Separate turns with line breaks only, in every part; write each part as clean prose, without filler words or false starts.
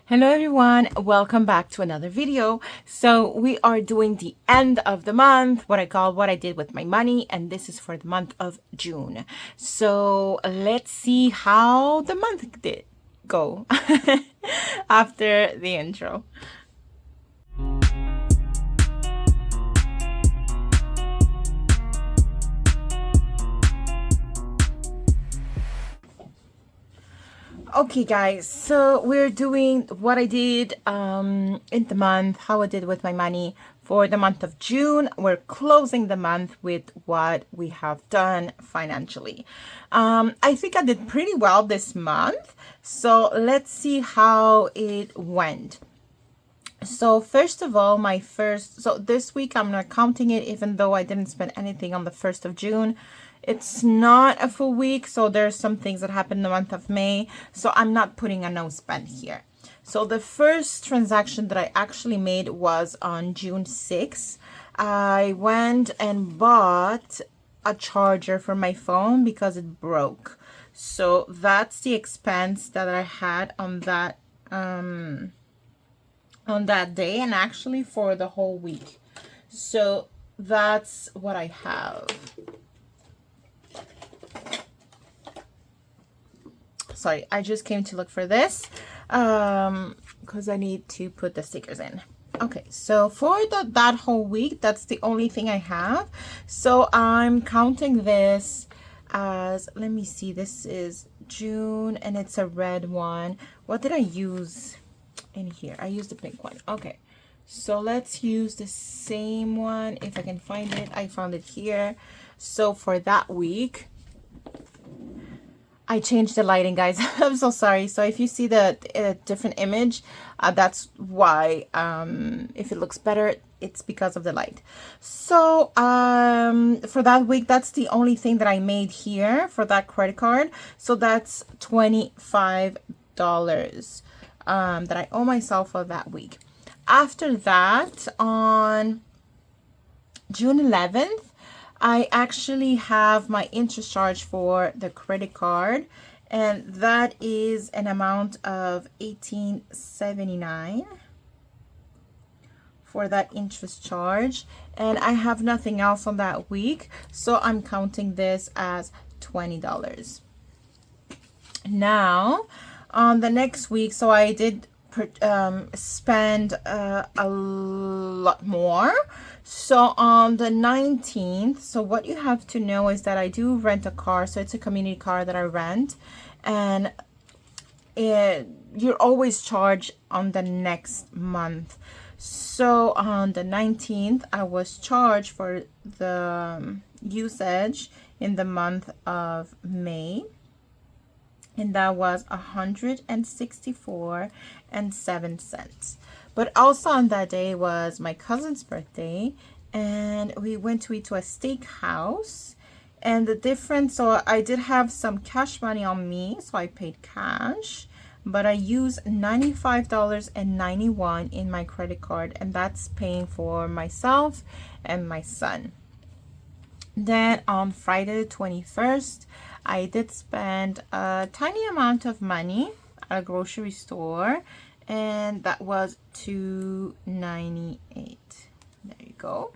Hello everyone, welcome back to another video. So we are doing the end of the month, what I call what I did with my money, and this is for the month of June. So let's see how the month did go after the intro. Okay guys, so we're doing what I did in the month, how I did with my money for the month of June. We're closing the month with what we have done financially. I think I did pretty well this month, so let's see how it went. So first of all, so this week I'm not counting it, even though I didn't spend anything on the 1st of June. It's not a full week, so there's some things that happened in the month of May, so I'm not putting a no spend here. So the first transaction that I actually made was on June 6th. I went and bought a charger for my phone because it broke. So that's the expense that I had on that day, and actually for the whole week. So that's what I have. Sorry, I just came to look for this because I need to put the stickers in. Okay, so for that whole week, that's the only thing I have. So I'm counting this as, let me see, this is June and it's a red one. What did I use in here? I used the pink one. Okay, so let's use the same one if I can find it. I found it here. So for that week, I changed the lighting, guys. I'm so sorry. So if you see the different image, that's why. If it looks better, it's because of the light. So for that week, that's the only thing that I made here for that credit card. So that's $25 that I owe myself for that week. After that, on June 11th, I actually have my interest charge for the credit card, and that is an amount of $18.79 for that interest charge, and I have nothing else on that week, so I'm counting this as $20. Now on the next week, so I did spend a lot more. So on the 19th, so what you have to know is that I do rent a car. So it's a community car that I rent, and you're always charged on the next month. So on the 19th, I was charged for the usage in the month of May, and that was $164.07. But also on that day was my cousin's birthday, and we went to eat to a steakhouse. And the difference, so I did have some cash money on me, so I paid cash, but I used $95.91 in my credit card, and that's paying for myself and my son. Then on Friday the 21st, I did spend a tiny amount of money at a grocery store, and that was $2.98. There you go.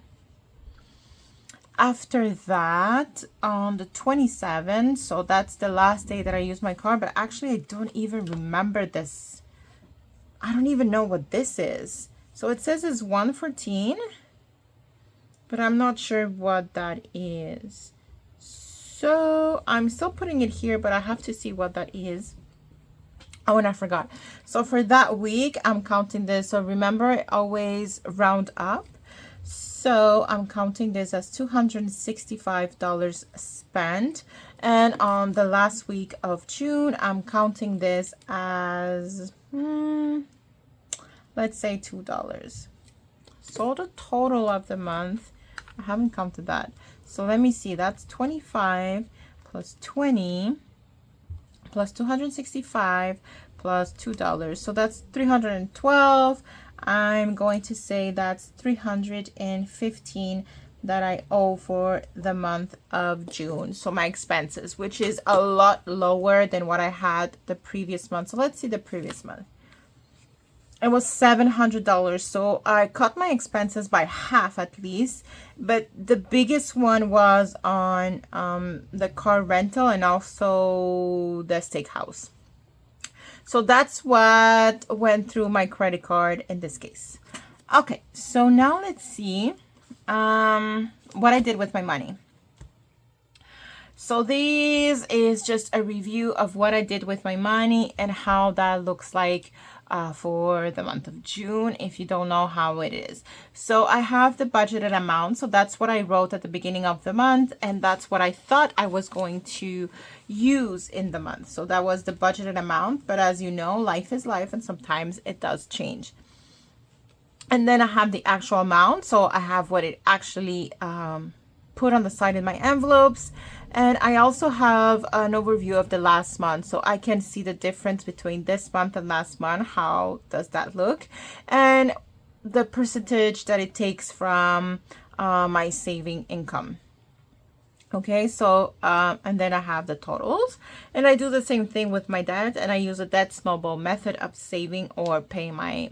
After that, on the 27th, so that's the last day that I used my card, but actually I don't even remember this. I don't even know what this is. So it says it's 114, but I'm not sure what that is. So I'm still putting it here, but I have to see what that is. Oh, and I forgot. So for that week, I'm counting this. So remember, I always round up. So I'm counting this as $265 spent. And on the last week of June, I'm counting this as, let's say $2. So the total of the month, I haven't counted that. So let me see, that's 25 plus 20 plus 265 plus $2. So that's 312. I'm going to say that's 315 that I owe for the month of June. So my expenses, which is a lot lower than what I had the previous month. So let's see the previous month. it was $700. So I cut my expenses by half at least. But the biggest one was on the car rental and also the steakhouse. So that's what went through my credit card in this case. Okay, so now let's see what I did with my money. So this is just a review of what I did with my money and how that looks like for the month of June, if you don't know how it is. So I have the budgeted amount. So that's what I wrote at the beginning of the month. And that's what I thought I was going to use in the month. So that was the budgeted amount. But as you know, life is life and sometimes it does change. And then I have the actual amount. So I have what it actually put on the side in my envelopes. And I also have an overview of the last month, so I can see the difference between this month and last month. How does that look? And the percentage that it takes from my saving income. Okay, so and then I have the totals, and I do the same thing with my debt, and I use a debt snowball method of saving or paying my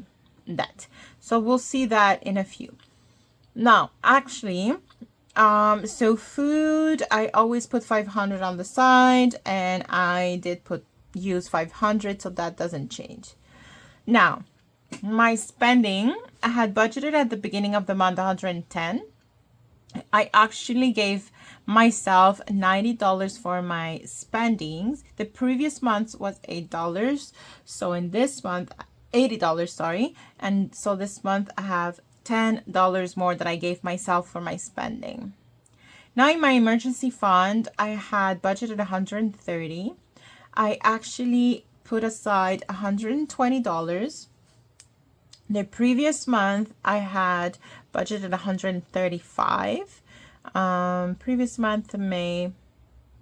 debt. So we'll see that in a few. Now, actually, so food, I always put 500 on the side, and I did use 500, so that doesn't change. Now, my spending, I had budgeted at the beginning of the month 110. I actually gave myself $90 for my spendings. The previous month was $8, so in this month, $80, sorry, and so this month I have $10 more that I gave myself for my spending. Now in my emergency fund, I had budgeted $130. I actually put aside $120. The previous month, I had budgeted $135. Previous month, May.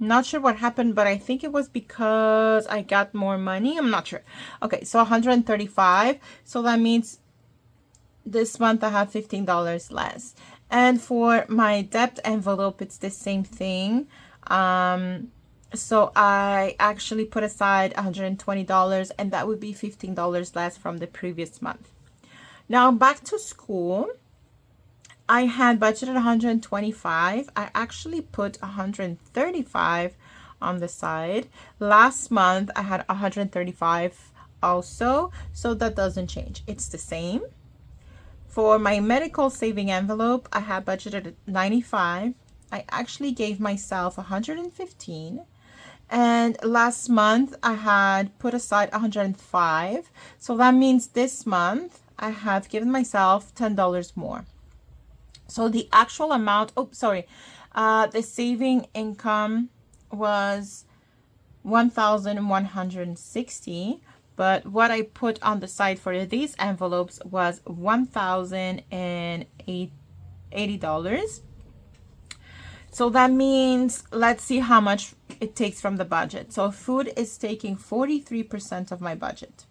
Not sure what happened, but I think it was because I got more money. I'm not sure. Okay, so $135. So that means this month I have $15 less. And for my debt envelope, it's the same thing. So I actually put aside $120, and that would be $15 less from the previous month. Now back to school, I had budgeted $125. I actually put $135 on the side. Last month I had $135 also, so that doesn't change. It's the same. For my medical saving envelope, I had budgeted $95. I actually gave myself $115. And last month, I had put aside $105. So that means this month, I have given myself $10 more. So the actual amount, the saving income was $1,160. But what I put on the side for these envelopes was $1,080. So that means, let's see how much it takes from the budget. So food is taking 43% of my budget.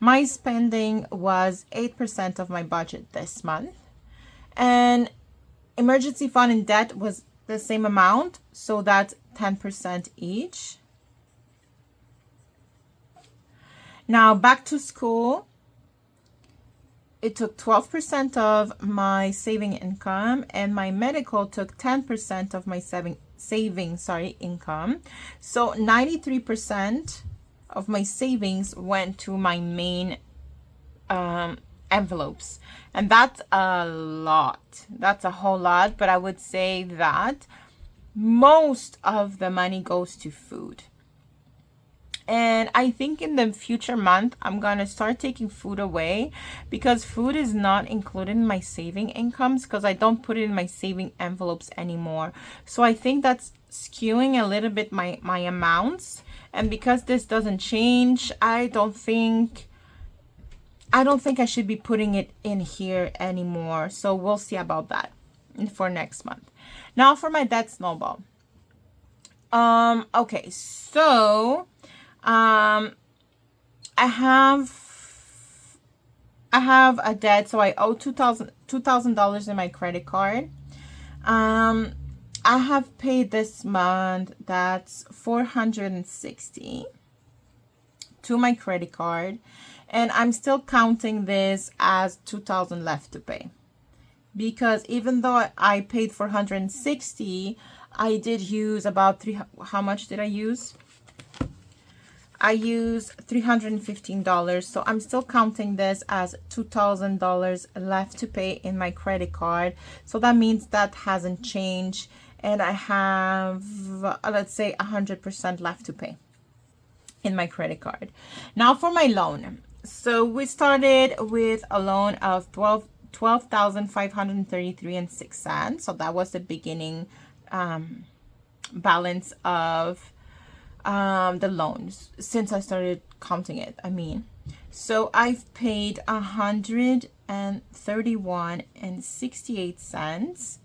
My spending was 8% of my budget this month. And emergency fund and debt was the same amount. So that's 10% each. Now back to school, it took 12% of my saving income, and my medical took 10% of my saving income. So 93% of my savings went to my main envelopes, and that's a lot. That's a whole lot, but I would say that most of the money goes to food. And I think in the future month, I'm going to start taking food away, because food is not included in my saving incomes, because I don't put it in my saving envelopes anymore. So I think that's skewing a little bit my amounts. And because this doesn't change, I don't think I should be putting it in here anymore. So we'll see about that for next month. Now for my debt snowball. Okay, so I have a debt, so I owe $2,000 in my credit card. I have paid this month, that's $460. to my credit card, and I'm still counting this as $2,000 left to pay, because even though I paid for 160, I did use about how much did I use? I used $315, so I'm still counting this as $2,000 left to pay in my credit card. So that means that hasn't changed, and I have, let's say, 100% left to pay in my credit card. Now for my loan. So we started with a loan of $12,533.06. So that was the beginning balance of the loans since I started counting it. So I've paid $131.68.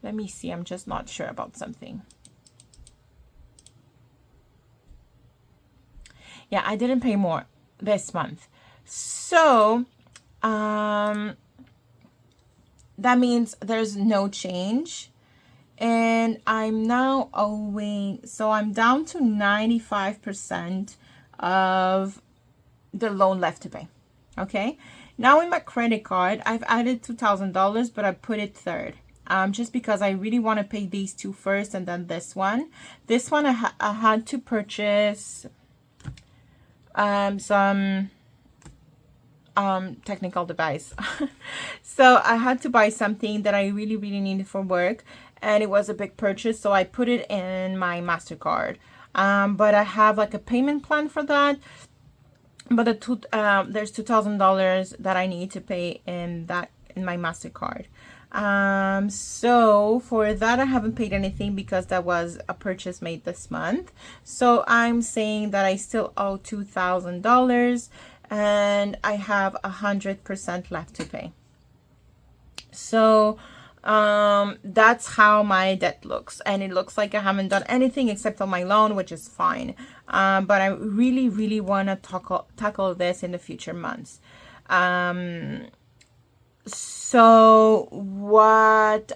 Let me see, I'm just not sure about something. Yeah, I didn't pay more this month. So that means there's no change. And I'm now owing, so I'm down to 95% of the loan left to pay. Okay. Now in my credit card, I've added $2,000, but I put it third. Just because I really want to pay these two first and then this one. This one I had to purchase some technical device. So I had to buy something that I really needed for work, and it was a big purchase, so I put it in my MasterCard. But I have like a payment plan for that, but there's $2,000 that I need to pay in my MasterCard. So for that I haven't paid anything because that was a purchase made this month. So I'm saying that I still owe $2,000 and I have 100% left to pay. So that's how my debt looks, and it looks like I haven't done anything except on my loan, which is fine. But I really want to tackle this in the future months. So what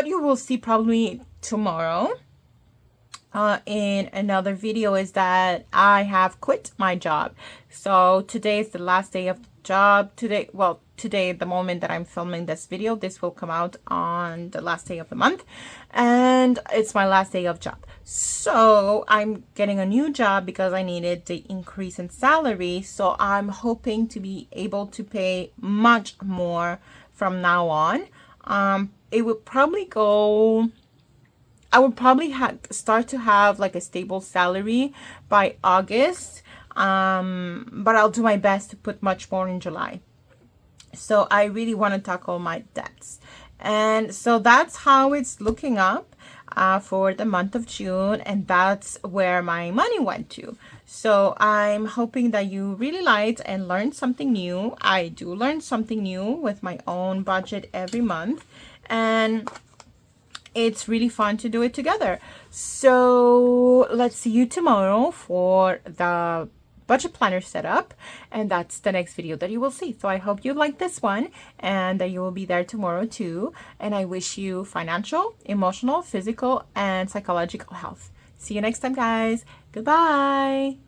you will see probably tomorrow in another video is that I have quit my job. So today is the last day of the job. Today, the moment that I'm filming this video, this will come out on the last day of the month, and it's my last day of job. So I'm getting a new job because I needed the increase in salary. So I'm hoping to be able to pay much more from now on. It would probably go, I would probably start to have like a stable salary by August, but I'll do my best to put much more in July. So I really want to tackle my debts. And so that's how it's looking up for the month of June, and that's where my money went to. So I'm hoping that you really liked and learned something new. I do learn something new with my own budget every month, and it's really fun to do it together. So let's see you tomorrow for the budget planner setup, and that's the next video that you will see. So I hope you like this one and that you will be there tomorrow too, and I wish you financial, emotional, physical, and psychological health. See you next time, guys. Goodbye.